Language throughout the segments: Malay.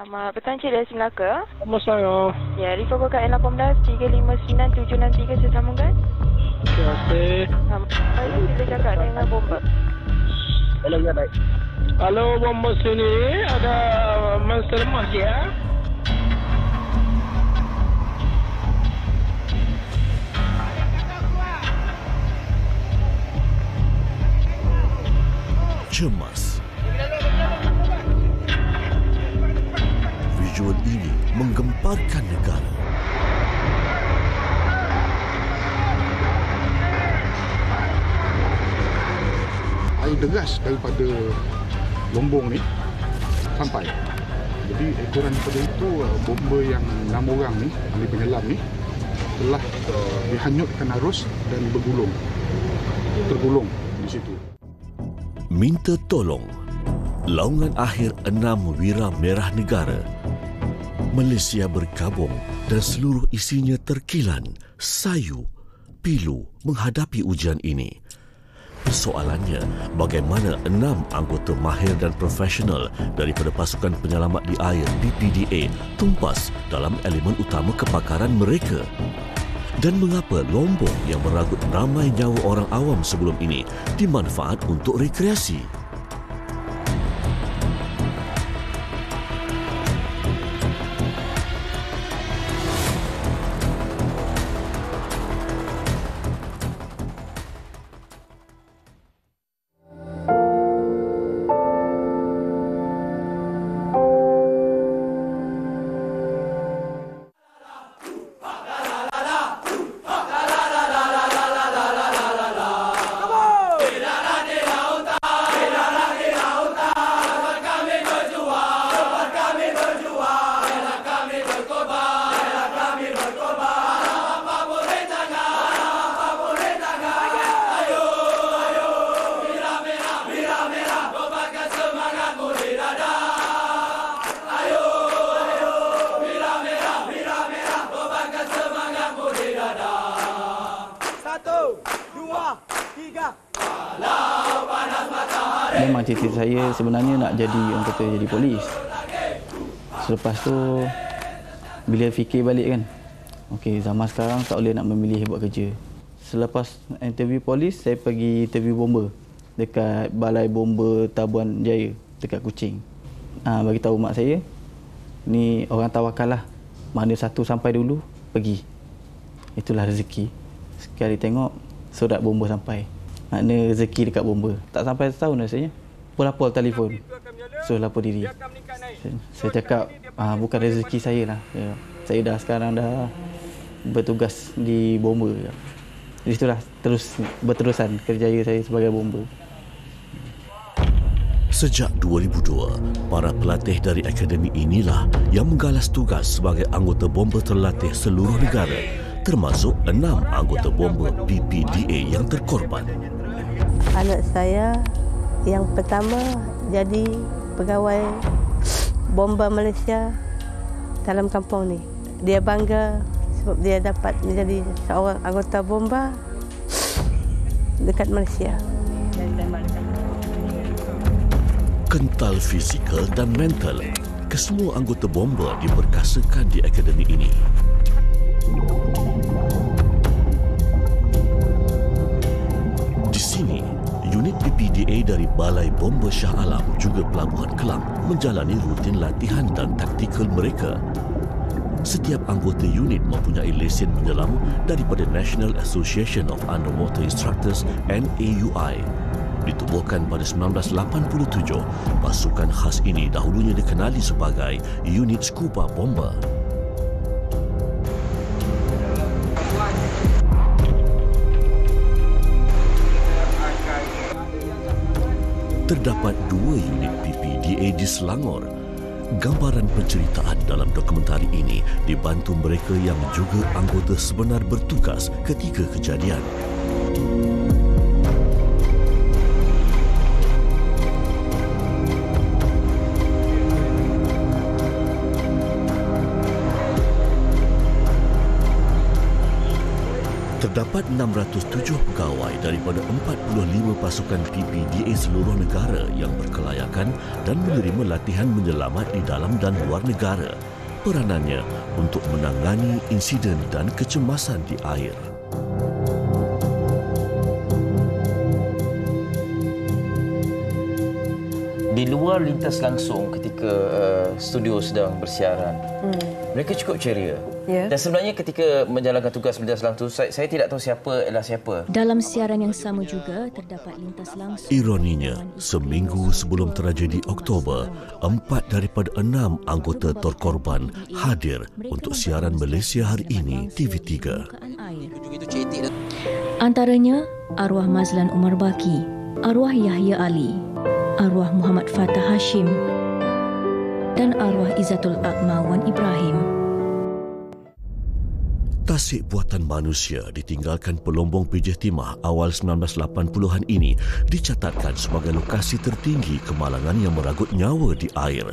Selamat petang, Cik dari Melaka. Selamat saya. Ya, Rifah KKN 1835977 saya sambungkan. Terima kasih. Saya sila cakap dengan bomba. Halo, ya baik. Halo, bomba sini. Ada Master Mas ya? Cemas. Visual ini menggemparkan negara. Air deras daripada Lombong ni sampai. Jadi ekoran daripada itu bomba yang 6 orang ni, ahli penyelam ni telah dihanyutkan arus dan tergulung di situ. Minta tolong. Laungan akhir 6 wira merah negara. Malaysia berkabung dan seluruh isinya terkilan, sayu, pilu menghadapi ujian ini. Persoalannya, bagaimana 6 anggota mahir dan profesional daripada pasukan penyelamat di air BPDA tumpas dalam elemen utama kepakaran mereka? Dan mengapa Lombong yang meragut ramai nyawa orang awam sebelum ini dimanfaat untuk rekreasi? Memang cita saya sebenarnya nak jadi orang kata jadi polis. Selepas tu bila fikir balik kan, okey zaman sekarang tak boleh nak memilih buat kerja. Selepas interview polis, saya pergi interview bomba dekat Balai Bomba Tabuan Jaya dekat Kuching. Bagi tahu mak saya, ni orang tawakal lah. Mana satu sampai dulu, pergi. Itulah rezeki. Sekali tengok surat bomba sampai. Makna rezeki dekat bomba. Tak sampai setahun rasanya. Lapor telefon. So lapor diri. Saya cakap bukan rezeki saya lah. Ya. Saya dah sekarang dah bertugas di bomba. Di situlah terus berterusan kerjaya saya sebagai bomba. Sejak 2002, para pelatih dari akademi inilah yang menggalas tugas sebagai anggota bomba terlatih seluruh negara, termasuk 6 anggota bomba BPDA yang terkorban. Anak saya yang pertama jadi pegawai bomba Malaysia dalam kampung ni. Dia bangga sebab dia dapat menjadi seorang anggota bomba dekat Malaysia. Kental fizikal dan mental, kesemua anggota bomba diperkasakan di akademi ini. Di sini, unit BPDA dari Balai Bomba Shah Alam juga Pelabuhan Kelang menjalani rutin latihan dan taktikal mereka. Setiap anggota unit mempunyai lesen menyelam daripada National Association of Underwater Instructors NAUI. Ditubuhkan pada 1987, pasukan khas ini dahulunya dikenali sebagai Unit Scuba Bomber. Terdapat 2 unit BPDA di Selangor. Gambaran penceritaan dalam dokumentari ini dibantu mereka yang juga anggota sebenar bertugas ketika kejadian. Terdapat terdapat 607 pegawai daripada 45 pasukan PPDA seluruh negara yang berkelayakan dan menerima latihan menyelamat di dalam dan luar negara. Peranannya untuk menangani insiden dan kecemasan di air. Di luar lintas langsung ketika studio sedang bersiaran, mereka cukup ceria. Dan sebenarnya ketika menjalankan tugas lintas langsung, saya tidak tahu siapa ialah siapa. Dalam siaran yang sama juga terdapat lintas langsung. Ironinya, seminggu sebelum tragedi Oktober, 4 daripada 6 anggota terkorban hadir untuk siaran Malaysia Hari Ini TV3. Antaranya arwah Mazlan Umar Baki, arwah Yahya Ali, arwah Muhammad Fatah Hashim dan arwah Izzatul Akmal Wan Ibrahim. Tasik buatan manusia ditinggalkan pelombong PJ Timah awal 1980-an ini dicatatkan sebagai lokasi tertinggi kemalangan yang meragut nyawa di air.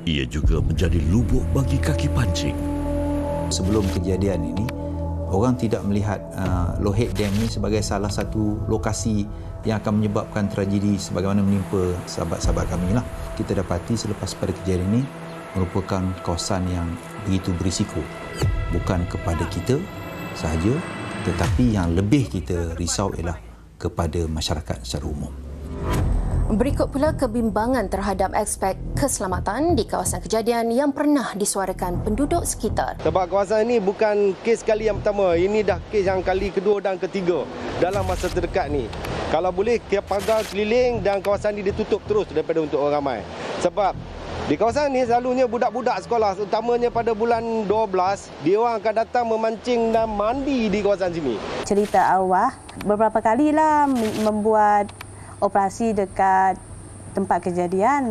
Ia juga menjadi lubuk bagi kaki pancing. Sebelum kejadian ini, orang tidak melihat Lohit Dam ini sebagai salah satu lokasi yang akan menyebabkan tragedi sebagaimana menimpa sahabat-sahabat kami lah. Kita dapati selepas pada kejadian ini merupakan kawasan yang begitu berisiko. Bukan kepada kita sahaja, tetapi yang lebih kita risau ialah kepada masyarakat secara umum. Berikut pula kebimbangan terhadap aspek keselamatan di kawasan kejadian yang pernah disuarakan penduduk sekitar. Sebab kawasan ini bukan kes kali yang pertama, ini dah kes yang kali kedua dan ketiga dalam masa terdekat ni. Kalau boleh, pagar keliling dan kawasan ini ditutup terus daripada untuk orang ramai. Sebab di kawasan ini selalunya budak-budak sekolah, utamanya pada bulan 12, dia orang akan datang memancing dan mandi di kawasan sini. Cerita arwah beberapa kalilah membuat operasi dekat tempat kejadian.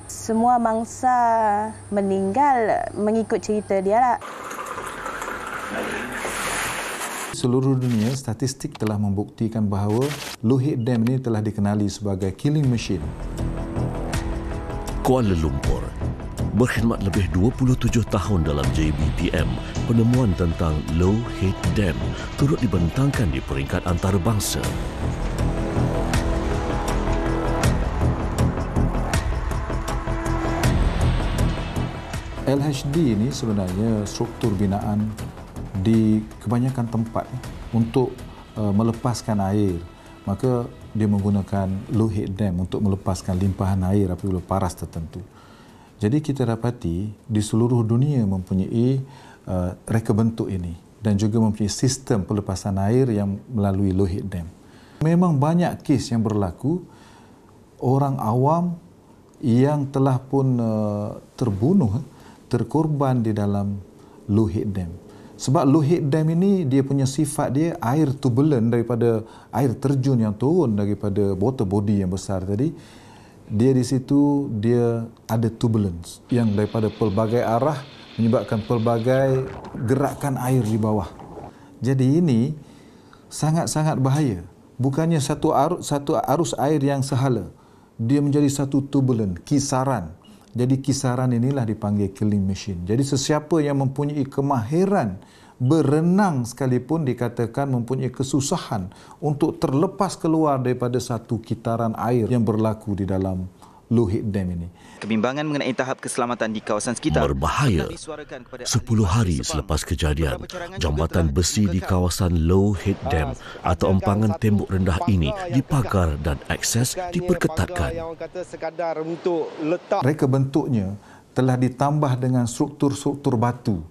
Semua mangsa meninggal mengikut cerita dia lah. Seluruh dunia, statistik telah membuktikan bahawa Lohit Dam ini telah dikenali sebagai killing machine. Kuala Lumpur berkhidmat lebih 27 tahun dalam JBPM. Penemuan tentang Lohit Dam turut dibentangkan di peringkat antarabangsa. LHD ini sebenarnya struktur binaan di kebanyakan tempat untuk melepaskan air. Maka dia menggunakan Lohit Dam untuk melepaskan limpahan air apabila paras tertentu. Jadi kita dapati di seluruh dunia mempunyai reka bentuk ini dan juga mempunyai sistem pelepasan air yang melalui Lohit Dam. Memang banyak kes yang berlaku orang awam yang telah pun terbunuh, terkorban di dalam Lohit Dam. Sebab Lohit Dam ini dia punya sifat dia air turbulent daripada air terjun yang turun daripada water body yang besar tadi. Dia di situ dia ada turbulence yang daripada pelbagai arah menyebabkan pelbagai gerakan air di bawah. Jadi ini sangat-sangat bahaya. Bukannya satu arus air yang sehala. Dia menjadi satu turbulent, kisaran. Jadi kisaran inilah dipanggil killing machine. Jadi sesiapa yang mempunyai kemahiran berenang sekalipun dikatakan mempunyai kesusahan untuk terlepas keluar daripada satu kitaran air yang berlaku di dalam Lohit Dam ini. Kebimbangan mengenai tahap keselamatan di kawasan sekitar berbahaya. 10 hari selepas kejadian, jambatan besi di kawasan Lohit Dam atau empangan tembok rendah ini dipagar dan akses diperketatkan. Reka bentuknya telah ditambah dengan struktur-struktur batu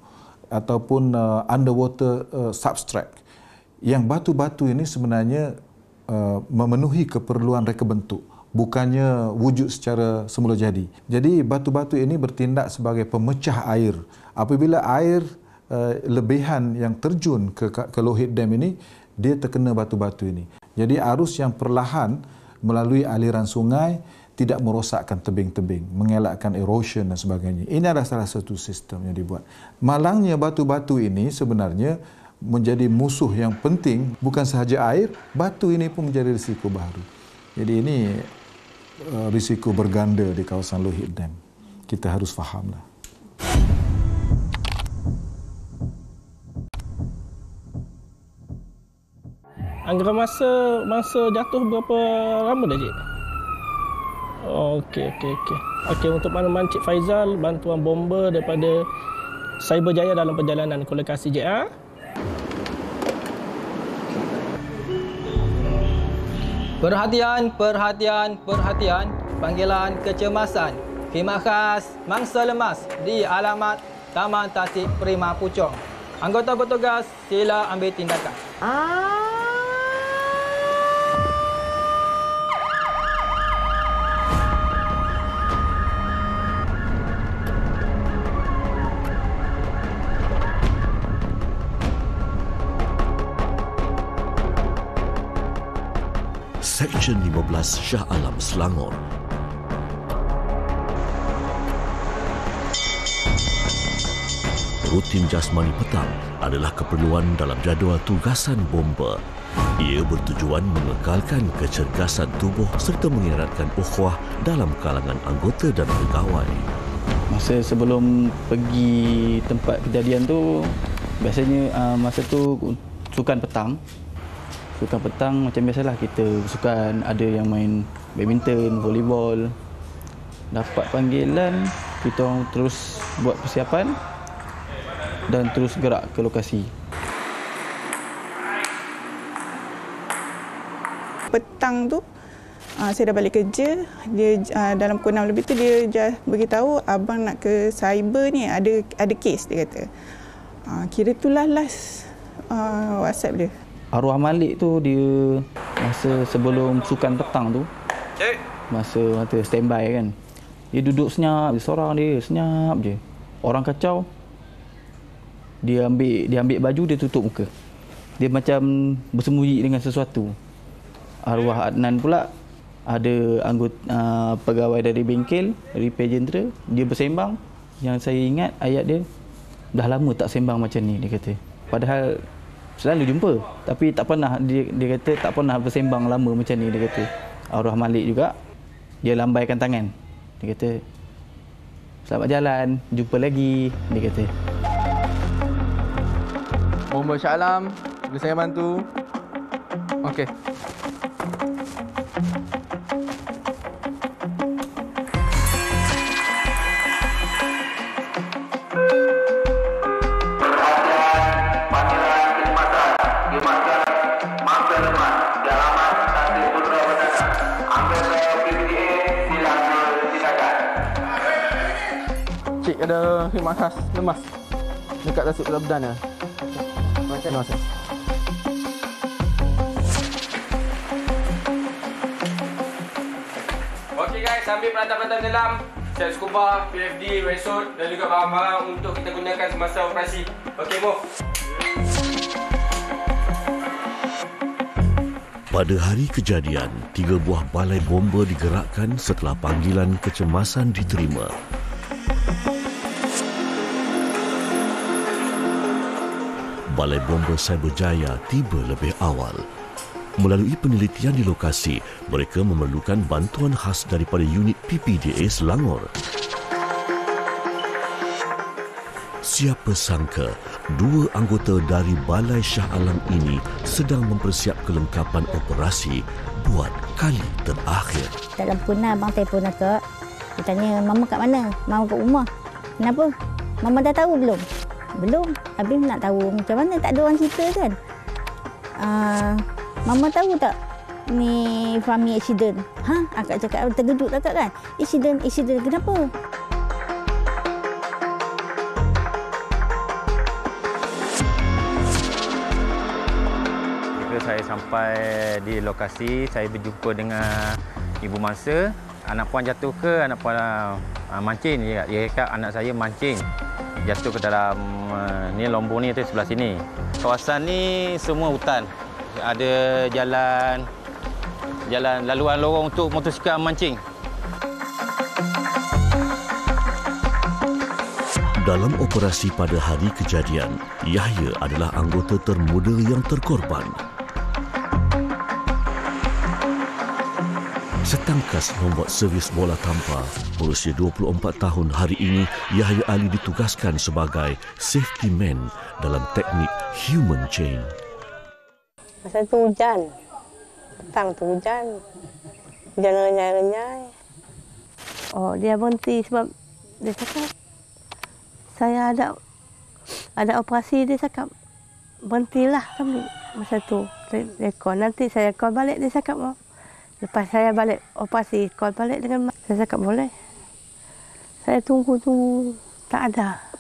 ataupun underwater substrate. Yang batu-batu ini sebenarnya memenuhi keperluan reka bentuk, bukannya wujud secara semula jadi. Jadi batu-batu ini bertindak sebagai pemecah air. Apabila air lebihan yang terjun ke Lohit Dam ini, dia terkena batu-batu ini. Jadi arus yang perlahan melalui aliran sungai tidak merosakkan tebing-tebing, mengelakkan erosion dan sebagainya. Ini adalah salah satu sistem yang dibuat. Malangnya batu-batu ini sebenarnya menjadi musuh yang penting, bukan sahaja air, batu ini pun menjadi risiko baru. Jadi ini risiko berganda di kawasan Lohit Dam. Kita harus fahamlah. Anggaran masa jatuh berapa lama dah, Cik? Okey. Okey, untuk makluman Cik Faizal, bantuan bomba daripada Cyberjaya dalam perjalanan ke lokasi, Cik. Perhatian. Panggilan kecemasan. Khemah khas mangsa lemas di alamat Taman Tasik Prima Puchong. Anggota bertugas sila ambil tindakan. Seksyen 15 Shah Alam, Selangor. Rutin jasmani petang adalah keperluan dalam jadual tugasan bomba. Ia bertujuan mengekalkan kecergasan tubuh serta mengeratkan ukhuwah dalam kalangan anggota dan pegawai. Masa sebelum pergi tempat kejadian tu, biasanya masa tu sukan petang. Sukan petang macam biasalah, kita sukan, ada yang main badminton, volleyball. Dapat panggilan, kita orang terus buat persiapan dan terus gerak ke lokasi. Petang tu saya dah balik kerja, dia dalam pukul 6 lebih tu dia beritahu abang nak ke cyber ni, ada kes, dia kata. Kira itulah last WhatsApp dia. Arwah Malik tu dia masa sebelum sukan petang tu, masa standby kan, dia duduk senyap, dia seorang dia senyap je. Orang kacau, dia ambil baju, dia tutup muka. Dia macam bersembunyi dengan sesuatu. Arwah Adnan pula ada anggota pegawai dari bengkel, repair jentera, dia bersembang. Yang saya ingat ayat dia, dah lama tak sembang macam ni, dia kata. Padahal selalu jumpa, tapi tak pernah, dia kata tak pernah bersembang lama macam ni, dia kata. Arwah Malik juga, dia lambaikan tangan. Dia kata, selamat jalan, jumpa lagi, dia kata. Bomba Shah Alam, boleh saya bantu? Okey. Cik, ada khemah khas lemas dekat Tasik Perdana. Terima kasih. Okey guys, ambil peralatan-peralatan dalam, set scuba, PFD, wetsuit dan juga barang-barang untuk kita gunakan semasa operasi. Okey, move. Pada hari kejadian, 3 buah balai bomba digerakkan setelah panggilan kecemasan diterima. Balai Bomba Cyberjaya tiba lebih awal. Melalui penelitian di lokasi, mereka memerlukan bantuan khas daripada unit PPDA Selangor. Siapa sangka, 2 anggota dari Balai Shah Alam ini sedang mempersiap kelengkapan operasi buat kali terakhir. Dalam pukul 6, abang telefon akak. Dia tanya, Mama kat mana? Mama kat rumah. Kenapa? Mama dah tahu belum? Belum. Habis nak tahu macam mana, tak ada orang cerita kan. Mama tahu tak ni Fahmi accident? Akak cakap terkejut akak kan. Accident kenapa? Ketika saya sampai di lokasi, saya berjumpa dengan ibu mangsa. Anak puan jatuh ke anak puan mancing? Dia cakap anak saya mancing, jatuh ke dalam ni lombong ni tu sebelah sini. Kawasan ni semua hutan. Ada jalan laluan lorong untuk motosikal mancing. Dalam operasi pada hari kejadian, Yahya adalah anggota termuda yang terkorban. Setangkas membuat servis bola tampar, berusia 24 tahun hari ini, Yahya Ali ditugaskan sebagai safety man dalam teknik human chain. Masa tu hujan. Petang tu hujan. Hujan renyai-renyai. Oh, dia berhenti sebab dia cakap saya ada operasi. Dia cakap berhentilah kami masa tu. Dia call, nanti saya call balik. Dia cakap oh. Lepas saya balik operasi, call balik dengan mak. Saya cakap boleh. Saya tunggu tak ada.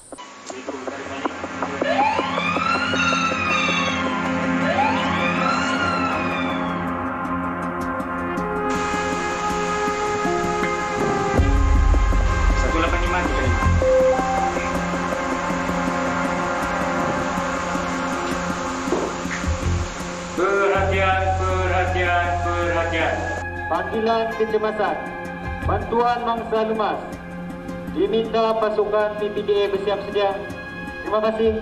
Perhatian. Panggilan kecemasan. Bantuan mangsa lemas. Diminta pasukan PPDA bersiap sedia. Terima kasih.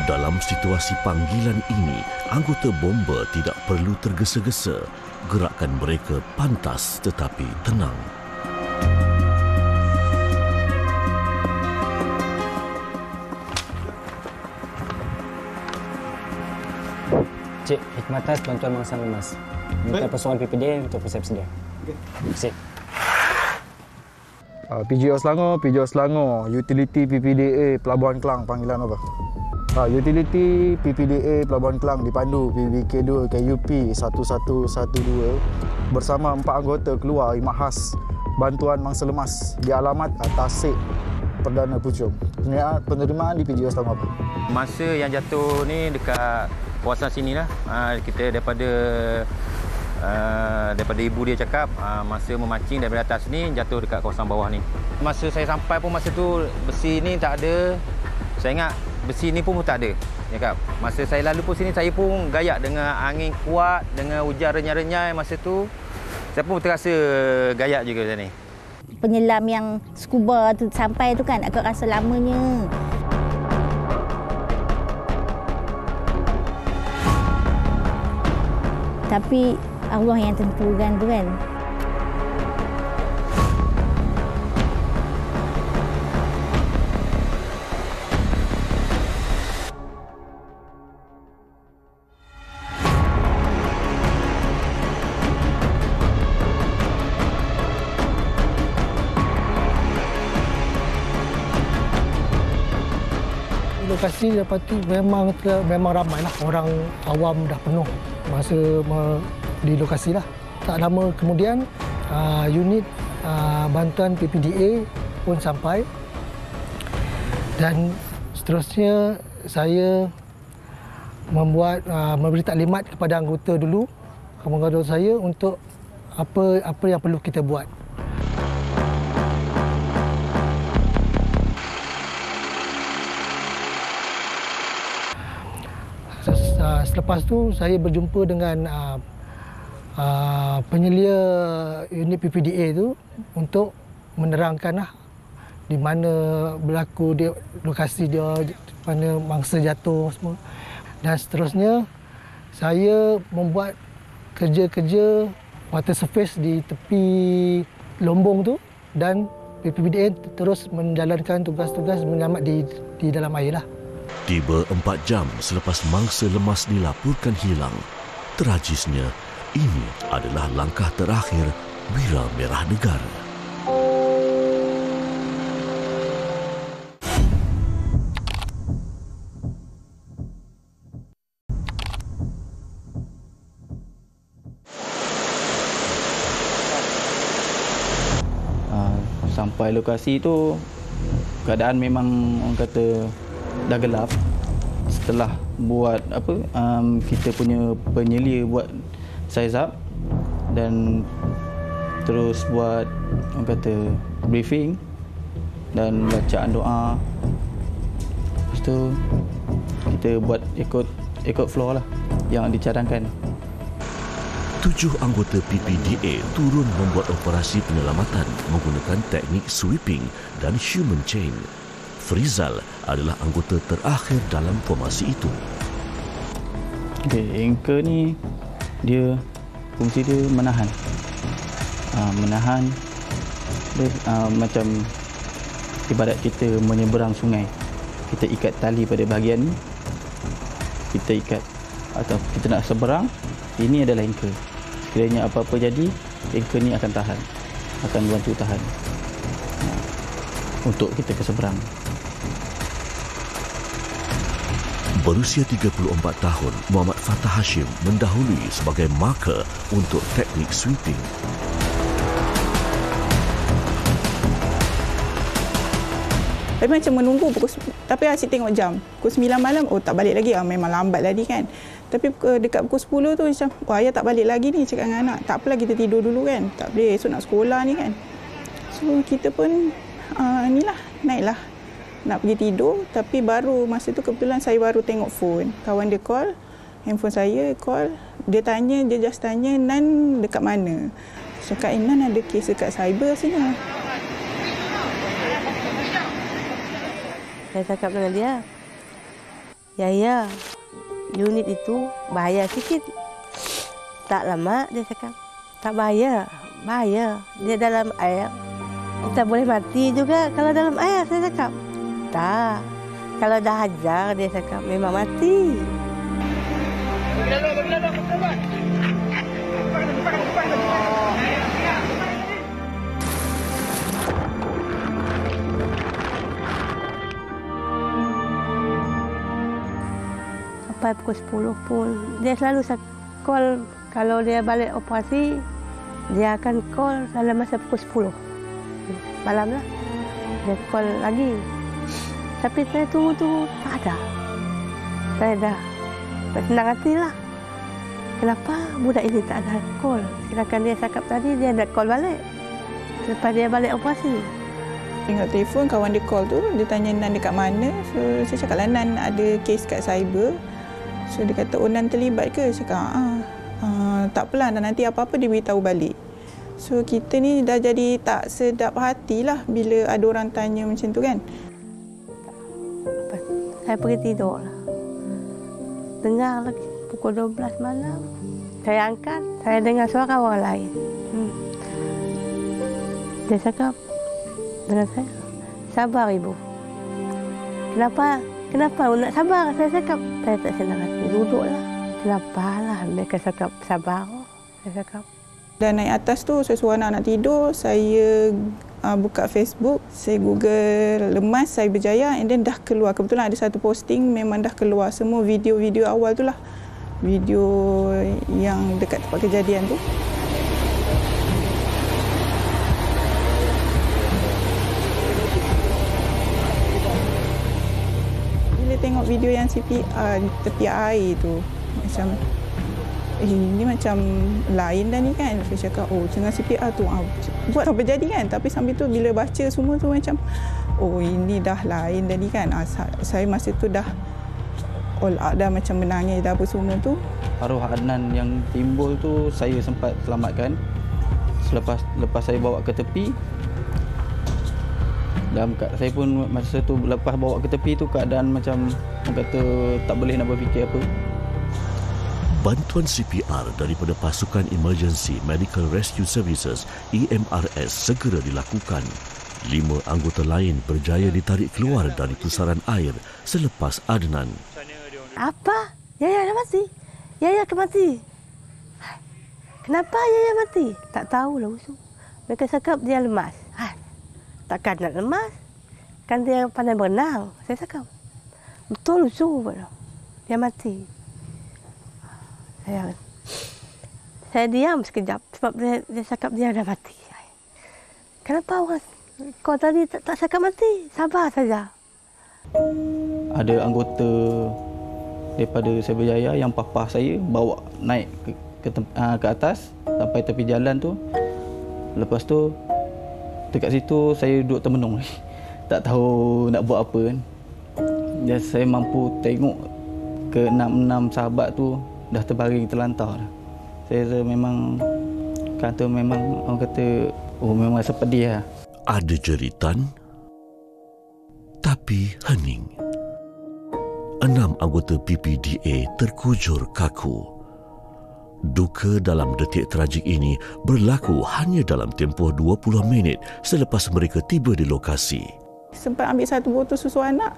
Dalam situasi panggilan ini, anggota bomba tidak perlu tergesa-gesa. Gerakan mereka pantas tetapi tenang. Cik, Hikmatas bantuan mangsa lemas. Minta pasukan PPD untuk bersiap sedia. Sip. PGO Selangor, Utility PPDA Pelabuhan Kelang, panggilan apa? Utility PPDA Pelabuhan Kelang dipandu PBK2 KUP 1112 bersama 4 anggota keluar khidmat khas bantuan mangsa lemas di alamat Tasik Perdana Puchong. Penerimaan di PGO Selangor apa? Masa yang jatuh ni dekat kawasan sini lah. Kita daripada ibu dia cakap masa memancing daripada atas ni jatuh dekat kawasan bawah ni. Masa saya sampai pun masa tu besi ni tak ada. Saya ingat besi ni pun tak ada. Cakap masa saya lalu pun sini saya pun gayak dengan angin kuat, dengan hujan renyai-renyai masa tu. Saya pun terasa gayak juga macam ni. Penyelam yang scuba tu sampai tu kan agak rasa lamanya. Tapi Allah yang tentukan tu kan. Lokasi dapati memang ramailah, orang awam dah penuh masa di lokasi lah. Tak lama kemudian unit bantuan PPDA pun sampai dan seterusnya saya memberi taklimat kepada anggota saya untuk apa yang perlu kita buat. Selepas tu saya berjumpa dengan penyelia unit PPDA tu untuk menerangkan di mana berlaku dia, lokasi dia, mana mangsa jatuh semua. Dan seterusnya saya membuat kerja-kerja water surface di tepi lombong tu dan PPDA terus menjalankan tugas-tugas menyelamat di dalam air lah. Tiba 4 jam selepas mangsa lemas dilaporkan hilang. Tragisnya, ini adalah langkah terakhir Wira Merah Negara. Sampai lokasi tu, keadaan memang orang kata dah gelap. Setelah buat kita punya penyelia buat size up dan terus buat orang kata briefing dan bacaan doa. Lepas tu kita buat ikut floor lah yang dicadangkan. 7 anggota PPDA turun membuat operasi penyelamatan menggunakan teknik sweeping dan human chain. Frizal adalah anggota terakhir dalam formasi itu. Anchor ni dia fungsi dia menahan. Menahan dia, macam ibarat kita menyeberang sungai. kita ikat tali pada bahagian ni, kita ikat atau kita nak seberang, ini adalah anchor. Sekiranya apa-apa jadi, anchor ni akan tahan, akan bantu tahan untuk kita ke seberang. Berusia 34 tahun, Muhammad Fatah Hashim mendahului sebagai marker untuk teknik sweeping. Tapi macam menunggu tapi asyik tengok jam. Pukul 9 malam, tak balik lagi. Memang lambat tadi kan. Tapi dekat pukul 10 tu macam, ayah tak balik lagi ni, cakap dengan anak. Tak apalah, kita tidur dulu kan. Tak boleh, esok nak sekolah ni kan. So kita pun inilah, naiklah. Nak pergi tidur, tapi baru masa tu kebetulan saya baru tengok phone. Kawan dia call, handphone saya call. Dia just tanya, Nan dekat mana? Cakap, Nan ada kes dekat cyber sini. Saya cakap dengan dia, ya, unit itu bahaya sikit. Tak lama, dia cakap, tak bahaya. Dia dalam air. Kita boleh mati juga kalau dalam air, saya cakap. Tak, kalau dah hajar, dia cakap, memang mati. Sampai pukul 10 pun, dia selalu call. Kalau dia balik operasi, dia akan call dalam masa pukul 10 malam lah. Dia call lagi. Tapi saya tunggu tak ada. Saya dah tak senang hati lah. Kenapa budak ini tak ada call? Sedangkan dia cakap tadi dia ada call balik. Lepas dia balik operasi. Tengok telefon, kawan dia call tu, dia tanya Nan dekat mana. So saya cakap lah, Nan ada kes kat cyber. So dia kata, Nan terlibat ke? Saya cakap, tak apalah, nanti apa-apa dia beritahu balik. So kita ni dah jadi tak sedap hatilah bila ada orang tanya macam tu kan. Saya pergi tidur lah. Dengar lagi pukul 12 malam. Saya angkat, saya dengar suara orang lain. Dia cakap dengan saya, sabar ibu. Kenapa nak sabar? Saya cakap, saya tak senang hati. Duduklah. Kenapalah mereka cakap sabar. Saya cakap. Dan naik atas tu, saya suruh anak tidur. Saya buka Facebook, saya Google lemas Cyberjaya, and then dah keluar. Kebetulan ada satu posting, memang dah keluar semua video-video awal tu lah. Video yang dekat tempat kejadian tu. Bila tengok video yang CPR tepi air tu, macam ini macam lain dah ni kan. Saya cakap, jangan CPR tu buat apa jadi kan. Tapi sambil tu bila baca semua tu macam, ini dah lain dah ni kan. Saya masa tu dah all out dah, macam menangis dah apa semua tu. Arwah Adnan yang timbul tu saya sempat selamatkan. Lepas saya bawa ke tepi, dan saya pun masa tu lepas bawa ke tepi tu keadaan macam orang kata tak boleh nak berfikir apa. Bantuan CPR daripada Pasukan Emergency Medical Rescue Services EMRS segera dilakukan. 5 anggota lain berjaya ditarik keluar dari pusaran air selepas Adnan. Apa? Yaya dah mati? Yaya ke mati? Kenapa Yaya mati? Tak tahulah usul. Mereka cakap dia lemas. Takkan nak lemas? Kan dia pandai berenang. Saya cakap, betul usul. Dia mati. Saya diam sekejap sebab dia cakap dia dah mati. Kenapa orang kau tadi tak cakap mati? Sabar saja. Ada anggota daripada Cyberjaya yang papa saya bawa naik ke atas sampai tepi jalan tu. Lepas tu dekat situ saya duduk termenung. Tak tahu nak buat apa kan. Dan saya mampu tengok ke 6 sahabat tu dah terbaring terlantar. Saya rasa memang kata memang orang kata memang rasa pedih lah. Ada jeritan tapi hening. 6 anggota PPDA terkujur kaku. Duka dalam detik tragik ini berlaku hanya dalam tempoh 20 minit selepas mereka tiba di lokasi. Sempat ambil satu botol susu anak,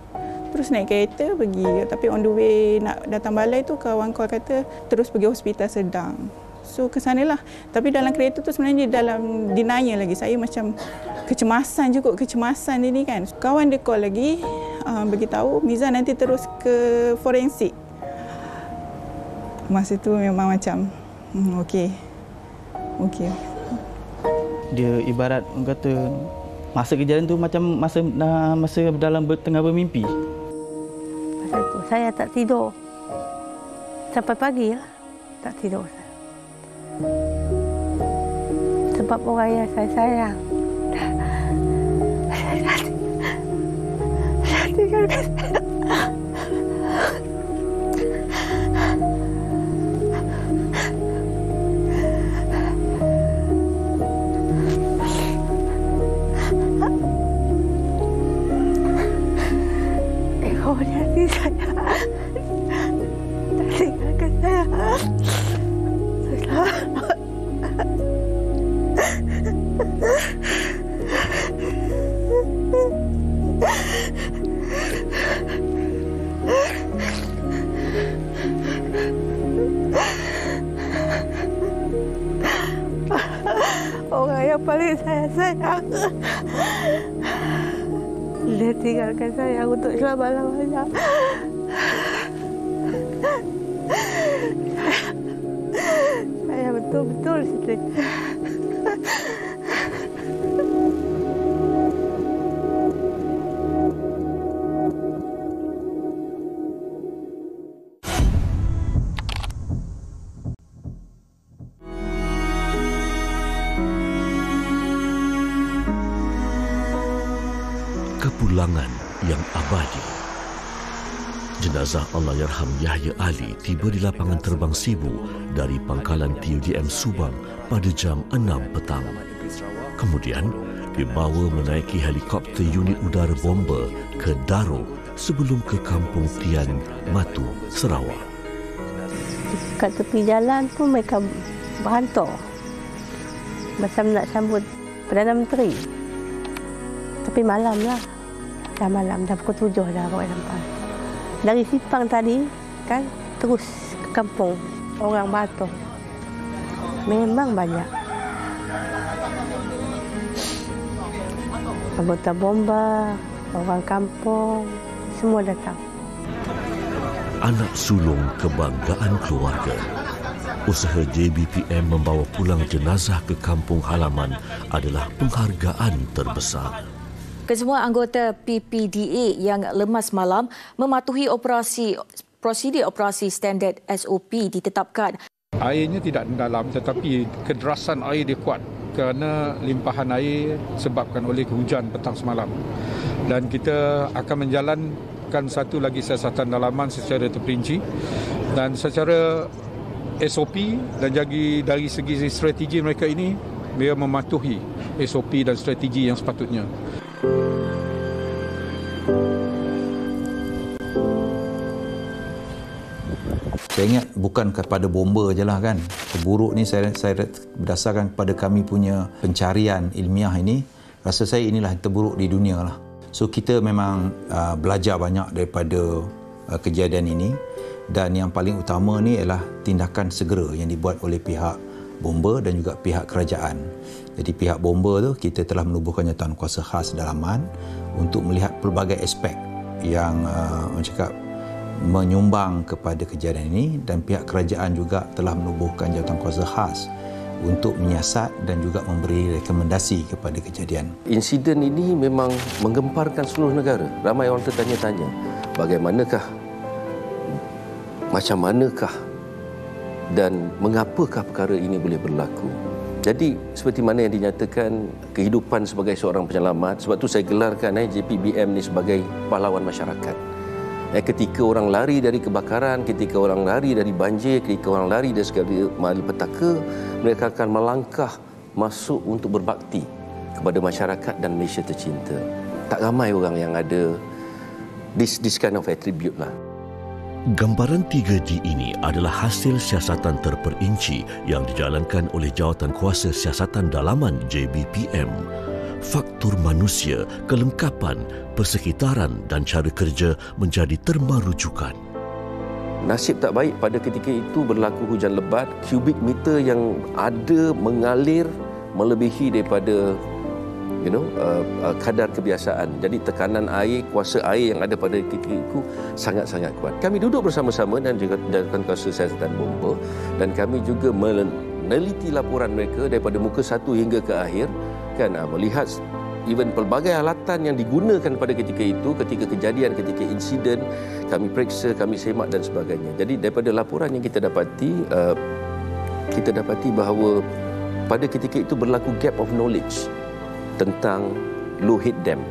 terus naik kereta pergi. Tapi on the way nak datang balai tu, kawan call kata terus pergi hospital Sedang. So ke sanalah. Tapi dalam kereta tu sebenarnya dalam denial lagi. Saya macam kecemasan dia ni kan. Kawan dia call lagi, beritahu Miza nanti terus ke forensik. Masa tu memang macam okey. Dia ibarat orang kata masa kejadian tu macam masa dalam tengah bermimpi. Masa tu saya tak tidur. Sampai pagi lah tak tidur. Sebab orang yang saya sayang. Saya tinggalkan saya. Kau di hati saya. Tinggalkan saya. Selamat. Orang yang paling saya sayang. Dia tinggalkan saya untuk selama-lamanya. Saya betul-betul sedih. Kepulangan yang abadi. Jenazah Allahyarham Yahya Ali tiba di lapangan terbang Sibu dari pangkalan TUDM Subang pada jam 6 petang. Kemudian dibawa menaiki helikopter unit udara bomber ke Daro sebelum ke Kampung Tian, Matu, Sarawak. Kat tepi jalan tu mereka berhantar macam nak sambut Perdana Menteri. Tapi malam lah. Dah malam, dah pukul 7 dah bawa sampai. Dari Sipang tadi, kan, terus ke kampung orang Batong. Memang banyak. Anggota bomba, orang kampung, semua datang. Anak sulung kebanggaan keluarga. Usaha JBPM membawa pulang jenazah ke kampung halaman adalah penghargaan terbesar. Kesemua anggota PPDA yang lemas malam mematuhi prosedur operasi standard SOP ditetapkan. Airnya tidak dalam tetapi kederasan air dia kuat kerana limpahan air disebabkan oleh hujan petang semalam. Dan kita akan menjalankan satu lagi siasatan dalaman secara terperinci dan secara SOP dan dari segi strategi mereka ini, mereka mematuhi SOP dan strategi yang sepatutnya. Saya ingat bukan kepada bomba je lah kan. Terburuk ni saya berdasarkan kepada kami punya pencarian ilmiah ini, rasa saya inilah yang terburuk di dunia lah. So kita memang belajar banyak daripada kejadian ini dan yang paling utama ni ialah tindakan segera yang dibuat oleh pihak bomba dan juga pihak kerajaan. Jadi pihak bomba tu kita telah menubuhkan jawatankuasa khas dalaman untuk melihat pelbagai aspek yang menyumbang kepada kejadian ini dan pihak kerajaan juga telah menubuhkan jawatankuasa khas untuk menyiasat dan juga memberi rekomendasi kepada kejadian. Insiden ini memang menggemparkan seluruh negara. Ramai orang tertanya-tanya, bagaimanakah, macam manakah dan mengapakah perkara ini boleh berlaku. Jadi seperti mana yang dinyatakan kehidupan sebagai seorang penyelamat, sebab tu saya gelarkan JPBM ni sebagai pahlawan masyarakat. Ketika orang lari dari kebakaran, ketika orang lari dari banjir, ketika orang lari dari segala malapetaka, mereka akan melangkah masuk untuk berbakti kepada masyarakat dan Malaysia tercinta. Tak ramai orang yang ada this kind of attribute lah. Gambaran 3D ini adalah hasil siasatan terperinci yang dijalankan oleh Jawatankuasa Siasatan Dalaman JBPM. faktor manusia, kelengkapan, persekitaran dan cara kerja menjadi termarujukan. Nasib tak baik pada ketika itu berlaku hujan lebat, kubik meter yang ada mengalir melebihi daripada kadar kebiasaan. Jadi tekanan air, kuasa air yang ada pada ketika itu sangat-sangat kuat. Kami duduk bersama-sama dan juga dengan kuasa siasatan bomba dan kami juga meneliti laporan mereka daripada muka 1 hingga ke akhir, kan, melihat even pelbagai alatan yang digunakan pada ketika itu, ketika kejadian, ketika insiden, kami periksa, kami semak dan sebagainya. Jadi daripada laporan yang kita dapati bahawa pada ketika itu berlaku gap of knowledge tentang low head dam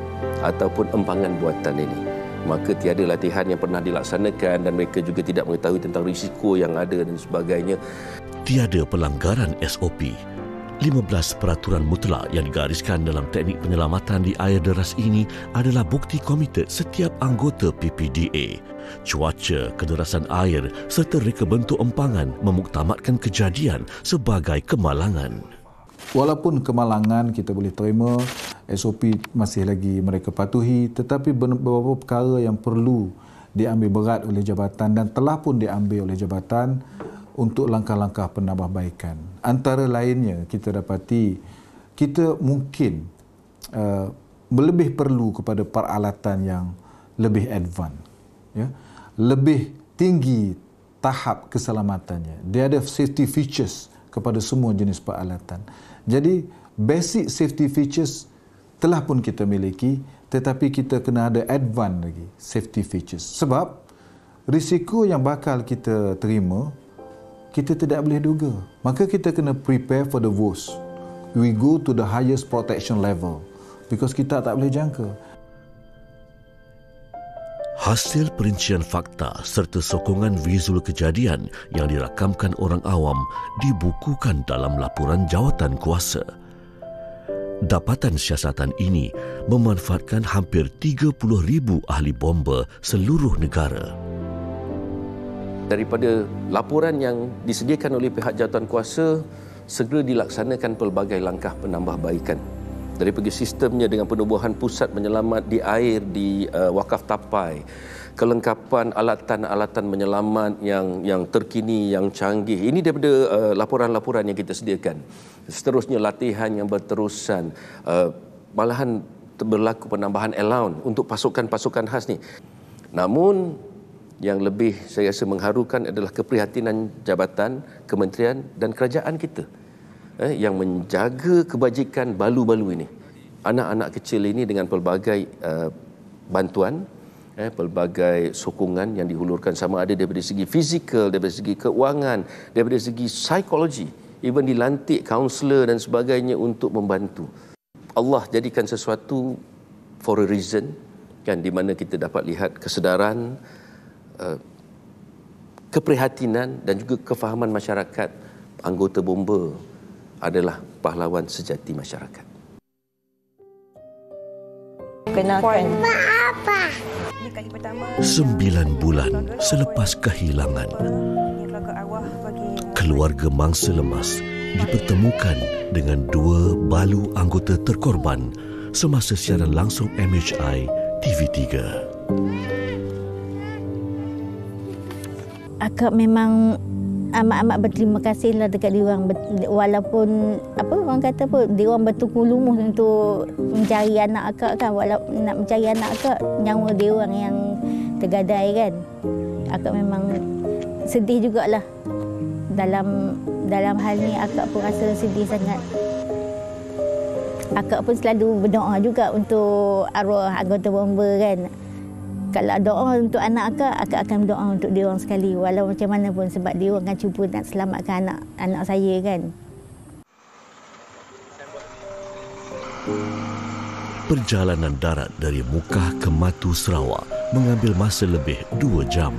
ataupun empangan buatan ini. Maka tiada latihan yang pernah dilaksanakan dan mereka juga tidak mengetahui tentang risiko yang ada dan sebagainya. Tiada pelanggaran SOP. 15 peraturan mutlak yang digariskan dalam teknik penyelamatan di air deras ini adalah bukti komited setiap anggota PPDA. Cuaca, kederasan air serta reka bentuk empangan memuktamadkan kejadian sebagai kemalangan. Walaupun kemalangan kita boleh terima, SOP masih lagi mereka patuhi, tetapi beberapa perkara yang perlu diambil berat oleh jabatan dan telah pun diambil oleh jabatan untuk langkah-langkah penambahbaikan. Antara lainnya kita dapati kita mungkin lebih perlu kepada peralatan yang lebih advance, ya, lebih tinggi tahap keselamatannya. Dia ada safety features kepada semua jenis peralatan. Jadi basic safety features telah pun kita miliki, tetapi kita kena ada advance lagi safety features. Sebab risiko yang bakal kita terima kita tidak boleh duga. Maka kita kena prepare for the worst. We go to the highest protection level because kita tak boleh jangka. Hasil perincian fakta serta sokongan visual kejadian yang dirakamkan orang awam dibukukan dalam laporan jawatan kuasa. Dapatan siasatan ini memanfaatkan hampir 30,000 ahli bomba seluruh negara. Daripada laporan yang disediakan oleh pihak jawatan kuasa, segera dilaksanakan pelbagai langkah penambahbaikan. Dari segi sistemnya dengan penubuhan pusat penyelamat di air di Wakaf Tapai, kelengkapan alatan-alatan menyelamat yang terkini, yang canggih. Ini daripada laporan-laporan yang kita sediakan. Seterusnya latihan yang berterusan, malahan berlaku penambahan allowance untuk pasukan-pasukan khas ni. Namun yang lebih saya rasa mengharukan adalah keprihatinan jabatan, kementerian dan kerajaan kita yang menjaga kebajikan balu-balu ini. Anak-anak kecil ini dengan pelbagai bantuan, pelbagai sokongan yang dihulurkan, sama ada daripada segi fizikal, daripada segi keuangan, daripada segi psikologi, even dilantik kaunselor dan sebagainya untuk membantu. Allah jadikan sesuatu for a reason, kan, di mana kita dapat lihat kesedaran, keprihatinan dan juga kefahaman masyarakat. Anggota bomba adalah pahlawan sejati masyarakat. Kenalkan. 9 bulan selepas kehilangan, keluarga mangsa lemas dipertemukan dengan 2 balu anggota terkorban semasa siaran langsung MHI TV3. Akak memang amat-amat berterima kasihlah dekat diorang, walaupun apa orang kata apa, diorang bertukar lumus untuk mencari anak akak kan, walaupun nak mencari anak akak, nyawa diorang yang tergadai kan. Akak memang sedih jugalah. Dalam hal ni akak pun rasa sedih sangat. Akak pun selalu berdoa juga untuk arwah anggota bomba kan. Kalau doa untuk anak akak akan berdoa untuk dia orang sekali, walau macam mana pun, sebab dia orang akan cuba nak selamatkan anak saya kan. Perjalanan darat dari Mukah ke Matu Sarawak mengambil masa lebih 2 jam.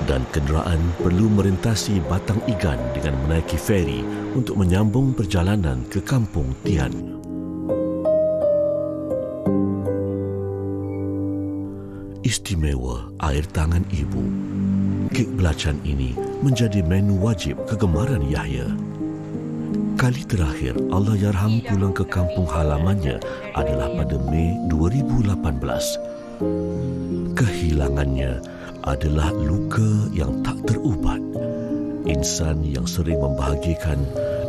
Dan kenderaan perlu merintasi Batang Igan dengan menaiki feri untuk menyambung perjalanan ke Kampung Tian. Istimewa air tangan ibu. Kek belacan ini menjadi menu wajib kegemaran Yahya. Kali terakhir Allahyarham pulang ke kampung halamannya adalah pada Mei 2018. Kehilangannya adalah luka yang tak terubat. Insan yang sering membahagikan,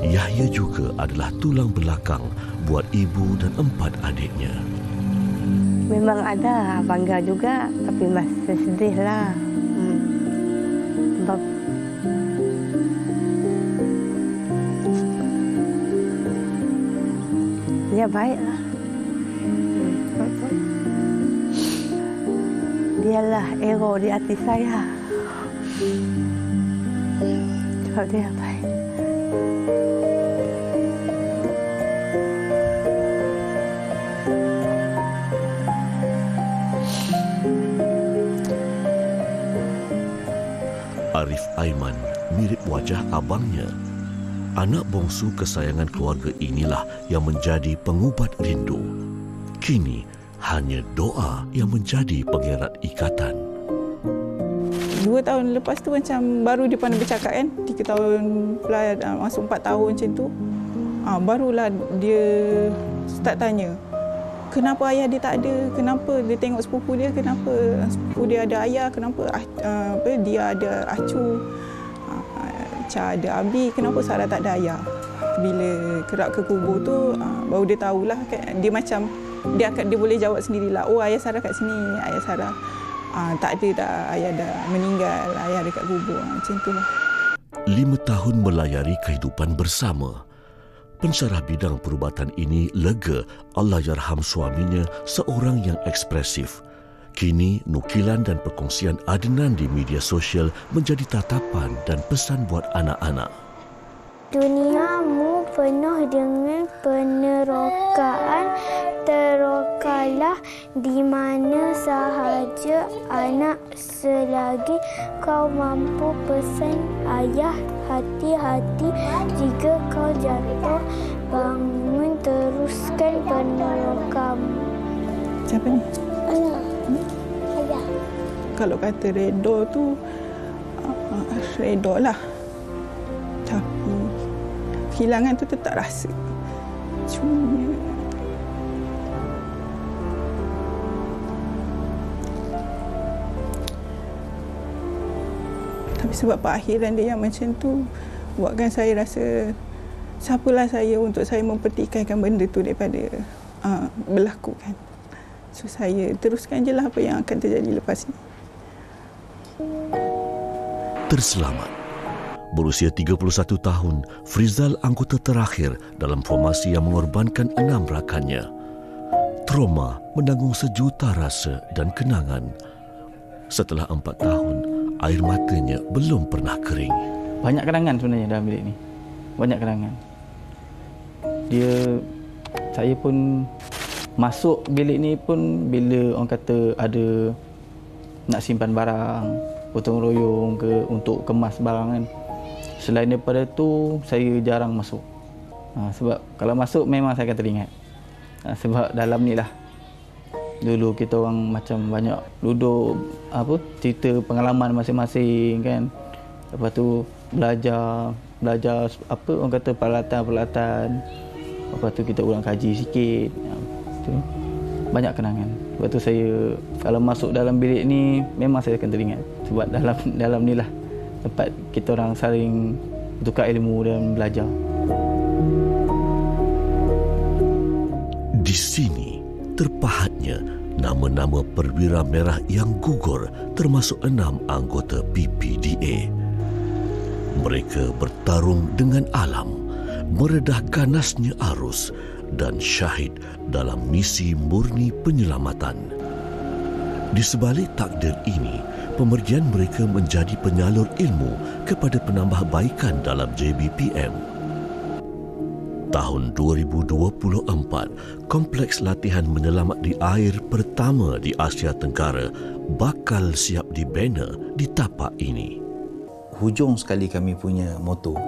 Yahya juga adalah tulang belakang buat ibu dan 4 adiknya. Memang ada bangga juga, tapi masih sedih lah. Sebab dia baik lah. Dialah hero di hati saya. Sebab dia baik. Arif Aiman mirip wajah abangnya. Anak bongsu kesayangan keluarga inilah yang menjadi pengubat rindu. Kini hanya doa yang menjadi pengerat ikatan. 2 tahun lepas tu macam baru dia pandai bercakap kan. 3 tahun plus, masuk 4 tahun macam tu. Barulah dia start tanya, kenapa ayah dia tak ada? Kenapa dia tengok sepupu dia? Kenapa sepupu dia ada ayah? Kenapa dia ada Acu? Cha ada Abi? Kenapa Sarah tak ada ayah? Bila kerap ke kubur tu, baru dia tahulah. Dia macam, dia boleh jawab sendirilah. Oh, ayah Sarah kat sini. Ayah Sarah tak ada dah. Ayah dah meninggal. Ayah dekat kubur. Macam tu lah. 5 tahun melayari kehidupan bersama. Pensyarah bidang perubatan ini lega Allahyarham suaminya seorang yang ekspresif. Kini nukilan dan perkongsian Adnan di media sosial menjadi tatapan dan pesan buat anak-anak. Duniamu penuh dengan penerokaan, terokalah di mana sahaja anak selagi kau mampu pesan ayah hati-hati jika kau jatuh bangun teruskan penerokamu. Siapa ni? Ayah. Kalau kata redha tu redha lah, tapi kehilangan tu tetap rasa. Cuma tapi sebab perakhiran dia yang macam tu buatkan saya rasa siapalah saya untuk saya mempertikaikan benda tu daripada berlaku kan. So saya teruskan je lah apa yang akan terjadi lepas ni. Terselamat. Berusia 31 tahun, Frizal anggota terakhir dalam formasi yang mengorbankan 6 rakannya. Trauma menanggung sejuta rasa dan kenangan. Setelah 4 tahun, air matanya belum pernah kering. Banyak kenangan sebenarnya dalam bilik ni. Banyak kenangan. Saya pun masuk bilik ni pun bila orang kata ada nak simpan barang, gotong royong ke untuk kemas barang kan. Selain daripada tu, saya jarang masuk. Sebab kalau masuk memang saya akan teringat. Sebab dalam ni lah, dulu kita orang macam banyak duduk cerita pengalaman masing-masing kan. Lepas tu belajar orang kata peralatan. Lepas tu kita ulang kaji sikit. Banyak kenangan. Sebab tu saya kalau masuk dalam bilik ni memang saya akan teringat. Sebab dalam ni lah tempat kita orang saling tukar ilmu dan belajar. Di sini terpahatnya nama-nama perwira merah yang gugur termasuk 6 anggota PPDA. Mereka bertarung dengan alam, meredah ganasnya arus dan syahid dalam misi murni penyelamatan. Di sebalik takdir ini, pemergian mereka menjadi penyalur ilmu kepada penambahbaikan dalam JBPM. Tahun 2024, kompleks latihan menyelamat di air pertama di Asia Tenggara bakal siap dibina di tapak ini. Hujung sekali kami punya moto,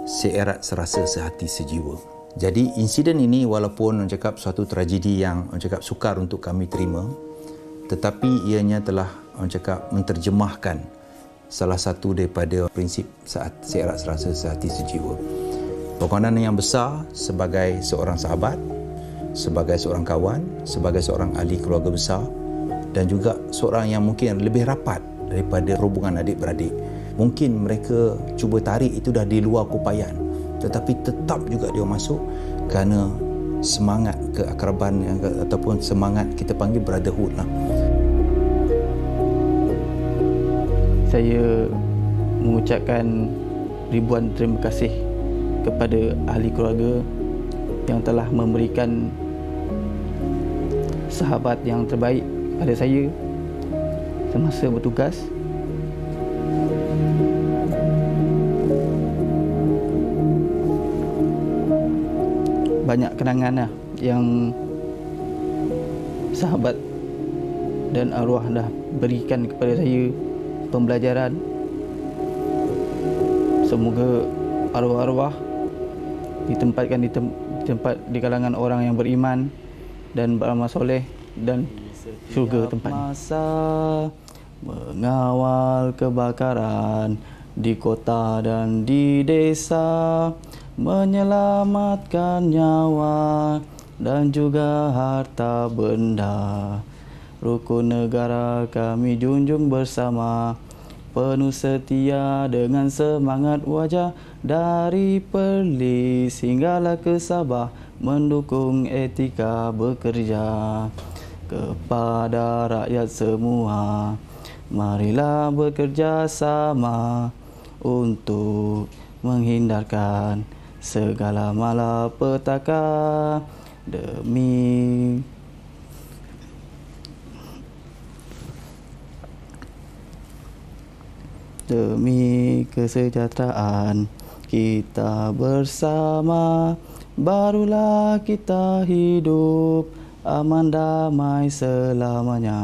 seerat serasa sehati sejiwa. Jadi insiden ini walaupun orang cakap suatu tragedi yang orang cakap sukar untuk kami terima, tetapi ianya telah orang cakap menterjemahkan salah satu daripada prinsip seerat serasa sehati sejiwa. Pengorbanan yang besar sebagai seorang sahabat, sebagai seorang kawan, sebagai seorang ahli keluarga besar dan juga seorang yang mungkin lebih rapat daripada rombongan adik-beradik. Mungkin mereka cuba tarik itu dah di luar kupayan, tetapi tetap juga dia masuk kerana semangat keakraban ataupun semangat kita panggil brotherhood lah. Saya mengucapkan ribuan terima kasih kepada ahli keluarga yang telah memberikan sahabat yang terbaik pada saya semasa bertugas. Banyak kenangan yang sahabat dan arwah dah berikan kepada saya pembelajaran. Semoga arwah-arwah ditempatkan di kalangan orang yang beriman dan beramal soleh dan syurga tempatnya. Masa mengawal kebakaran di kota dan di desa, menyelamatkan nyawa dan juga harta benda. Rukun negara kami junjung bersama, penuh setia dengan semangat wajah, dari Perlis hinggalah ke Sabah, mendukung etika bekerja. Kepada rakyat semua, marilah bekerja sama untuk menghindarkan segala malapetaka demi kesejahteraan kita bersama, barulah kita hidup aman damai selamanya.